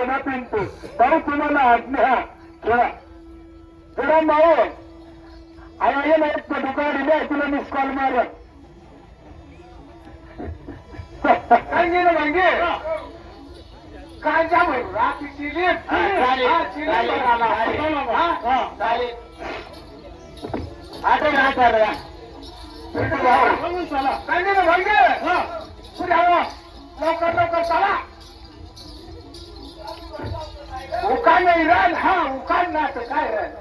सोना पिंटू भाऊ तुम्हाला आज्ञा ठेवा जरा भाऊ आणि ये ना एक दुकान दिले तुला मिस कॉल मार काय गेलं मागे काय जा भाऊ रात्री चिली लवकर लवकर चला उकान नाही राल हा उकान ना तर काय राल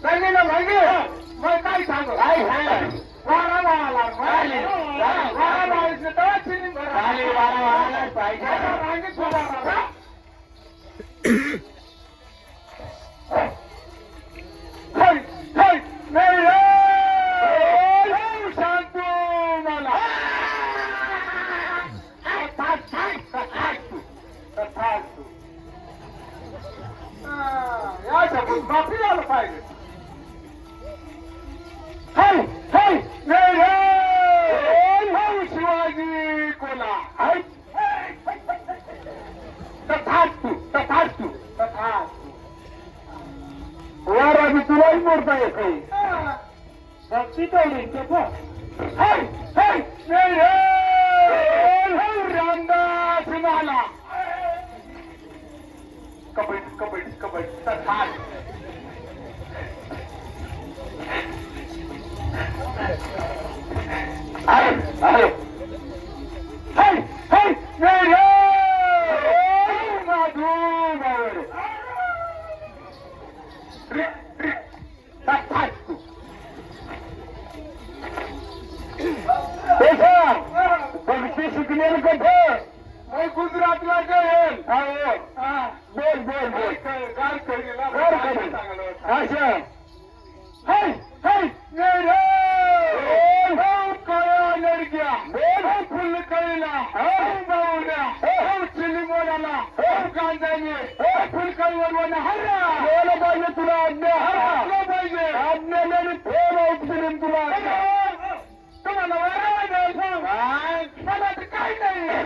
कळले ना मागे मग काय सांगू काय वारा वाला वारा वारायचं तर चिनी वारा वारा पाहिजे मागे थोडा बापी आलं पाहिजे शिवाजी कोला तथास्तु तथास्तु तथास्तु वारा बी तुलाही मोडता येत काही भक्ती तेवढी रामदास मला कबड्डी कबड्डी कबड्डी तथास्तु अरे शिकलेलं कथे गुजरातला जाईल बोल बोल बोल गार करेल असं लड़किया फुल कळीला चिली मोडाला गांजाने फुल कळीवर हरला पाहिजे तुला आज्ञा पाहिजे आज्ञा फिरून तुला तुम्हाला मला तर काय नाही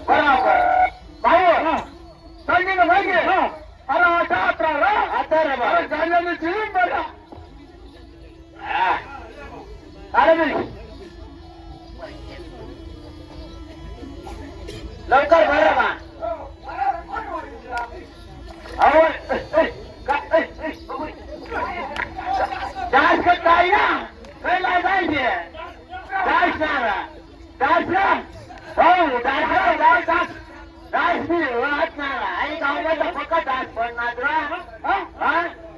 बराबर भाऊ सांगे ना मागे अरे आता गांजाने चिरून बघा लवकर भरा जास्त काय ना कैला जायचे जायच आणि गावाला फक्त डास पडणार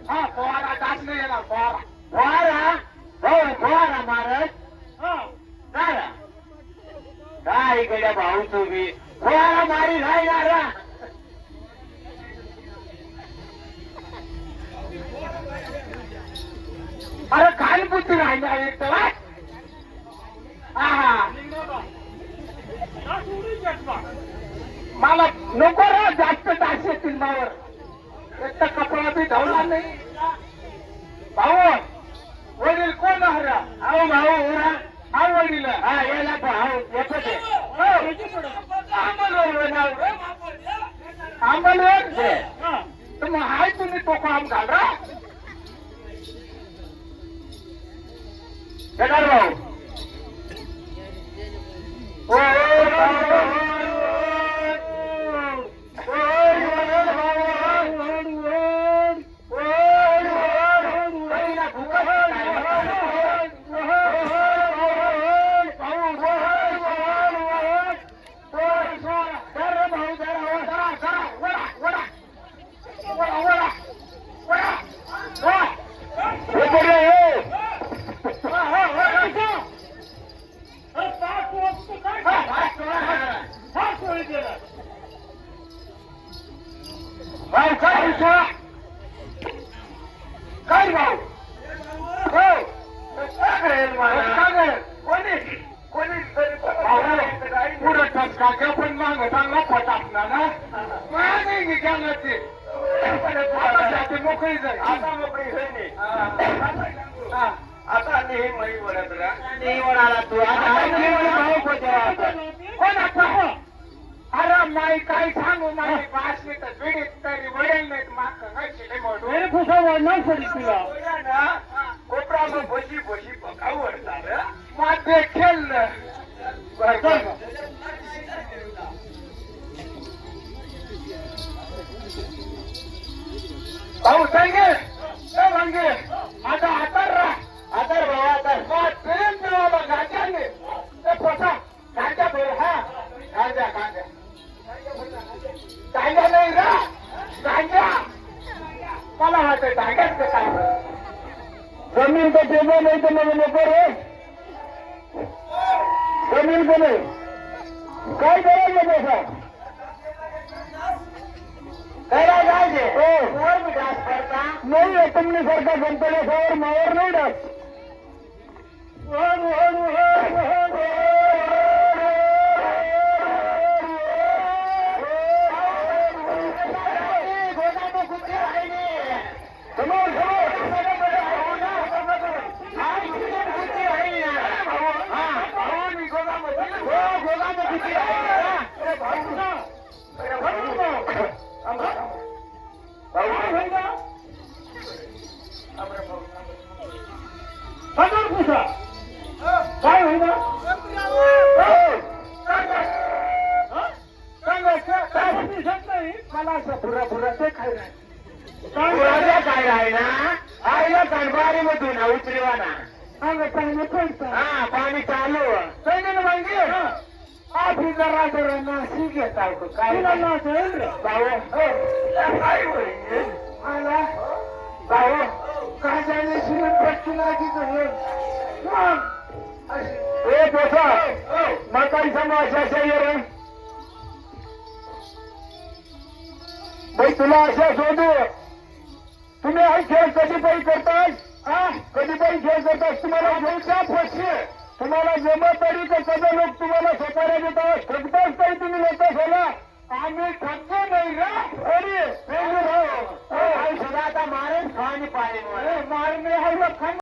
हा पोहारा डास नाही येणार पोहारा पोहारा मारत काय गड्या भाऊ तुम्ही पोहारा मारी राहणार अरे काय बुद्धी राहणार एक तर मला नको रा जास्त डास येतील मावर एक तर कपडा बी धावला नाही भाऊ वडील कोण हरा अहो भाऊ उरा हा वडील हा याला भाऊ येत आंबल तर मग हाय तुम्ही तो काम घाल रा भाऊ काय भाऊ कोणी पुढे काका पण माग चांगला फटाकणार ना नाही गेला ते मोकळी जाईल आता मोकळी होईल आता नाही मळी वळत नाही वळाला तू आता कोण आता बाई काय सांगू माझी बासली तर बिडीत तरी वडेल नाहीत माग काय मोठू मेरे फुसा वाढणार थोडी तुला कोपरा मग भजी भजी आवडतात माते खेळलं बरं भाऊ सांगे सांगे आता आतर राहा आतर भाऊ आतर मग प्रेम देवाला गांजाने ते पोसा गांजा बोल हा गांजा गांजा गांजा नाही रा गांजा मला वाटतं गांजाच काय जमीन का टेबल नाही तर मला नको रे जमीन का नाही काय करायचं पैसा करा जायचे हो वर मी डास करता नाही तुमने सारखा गणपतीसमोर मावर नाही डास समोर काय होईल मला असं पुरा पुरा ते खायला काय आहे ना आईला कणबारी मधून उतरवा ना चांगलं पडतं हा पाणी चालू सैन्यानं माहिती आधी जरा जरा नाशिक घेत आहोत काय काय होईल मला भाऊ काय जाणे शिरण पटकी लागी ए पोसा मकाई समाशा रे भाई तुला अशा शोधू तुम्ही हा खेळ कधी पायी करताय कधी पायी खेळ करताय तुम्हाला घेऊच्या फसवे तुम्हाला जमत तरी तर सगळे लोक तुम्हाला सकाळी देतात ठगताच काही तुम्ही लोक सोला आम्ही ठगतो नाही रा अरे